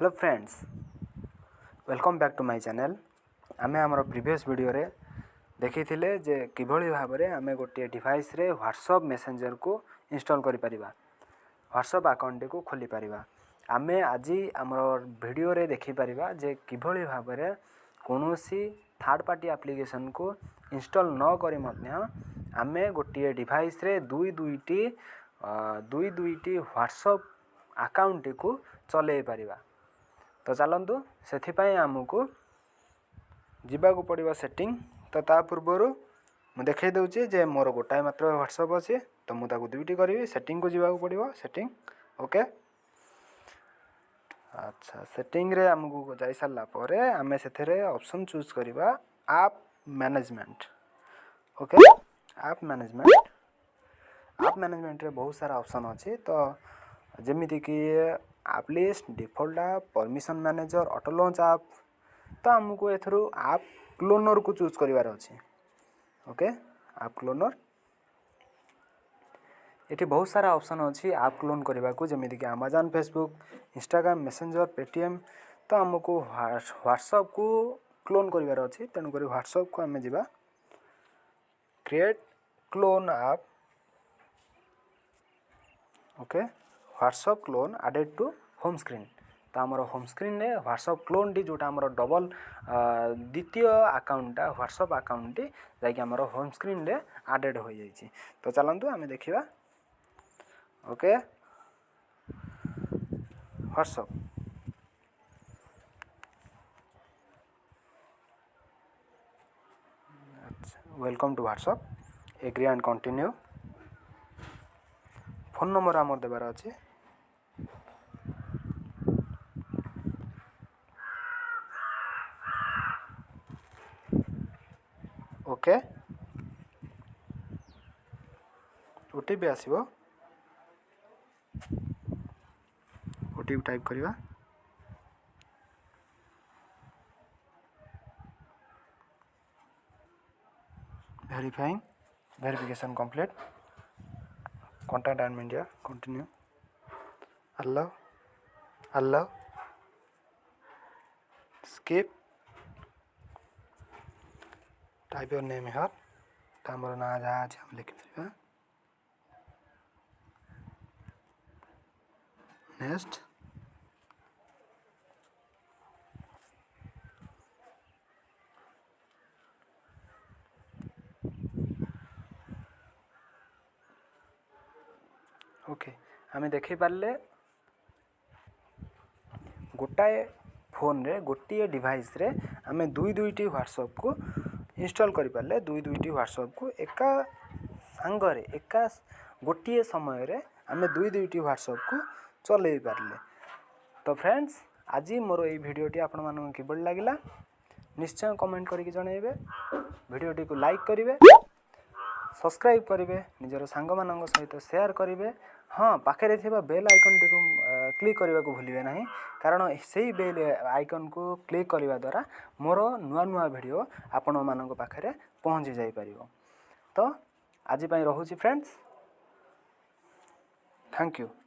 Hello friends, welcome back to my channel. आमे हमर previous video रे देखि थिले जे किभଳି भाबरे आमे गोटे डिवाइस रे व्हाट्सएप मैसेंजर को इंस्टॉल करि परिबा, व्हाट्सएप अकाउंट को खोली परिबा। आमे आजि हमर वीडियो रे देखि परिबा जे किभଳି भाबरे कोनोसी थर्ड पार्टी एप्लीकेशन को इंस्टॉल न करि मध्य आमे गोटे डिवाइस रे दुई दुईटी व्हाट्सएप अकाउंट को चले परिबा। तो चलतु से आमको जीवा को पड़ो सेटिंग। तो ता पूर्वर मुझे देखा दूचे जे मोर गोटाए मात्र व्हाट्सएप अच्छे, तो मुझे दुईटी करी सेटिंग को जीवा पड़ो। सेटिंग ओके, अच्छा सेटिंग रे आमको जाई सारा पर आमे से ऑप्शन चूज करवा app management. Okay, app management रे बहुत सारा ऑप्शन अच्छे। तो जमीती कि app list, default app, permission manager, auto launch app. तो आमको एथरू ऐप क्लोनर को चूज करिवार अछि। ओके, ऐप क्लोनर एठी बहुत सारा ऑप्शन अछि ऐप क्लोन करबा को, जमीती कि Amazon, Facebook, Instagram, messenger, Paytm. तो आमको व्हाट्सएप को क्लोन करिवार अछि, तेनु करी व्हाट्सएप को आमे जिबा create clone app. Okay, WhatsApp clone added to home screen. तो आमर होम स्क्रीन रे व्हाट्सएप क्लोन टी जोटा आमर डबल द्वितीय अकाउंटा व्हाट्सएप अकाउंट टी जाकि आमर होम स्क्रीन रे एडेड हो जाइछि। तो चलंतु आमे देखिबा। Okay, WhatsApp welcome to WhatsApp. Agree and continue. Phone number आमर देबार अछि। ओके, ओटीपी आसीबो, ओटीपी टाइप करिवा। Verification complete. Contact and media continue. अल्लाह skip. Type your name here. तामर ना जहाँ अच्छे हम लिखि देबा। नेक्स्ट, ओके आमे देखि पारले गोटाए फोन रे गोटे डिवाइस रे आमे दुईटी व्हाट्सएप को इंस्टॉल करि पारले। दुईटी व्हाट्सएप को एका संगरे एका गोटे समय रे आमे दुईटी व्हाट्सएप को चले पारले। तो फ्रेंड्स, आज मोर ये वीडियोटी आपण मानक किबड़ लागिला निश्चय कमेंट करके जणैबे। वीडियोटी को लाइक करिवे, सब्सक्राइब करिवे, निजर सांग मानक सहित शेयर करिवे। हाँ, पाखे थिबा बेल आइकन टी को क्लिक करने को भूलिए नहीं, कारण से बेल आइकन को क्लिक करने द्वारा मोर नुआ नुआ वीडियो आपण मानक पाखे पहुँची जाई परिबो। तो आज पई रहूची फ्रेंड्स, थैंक यू।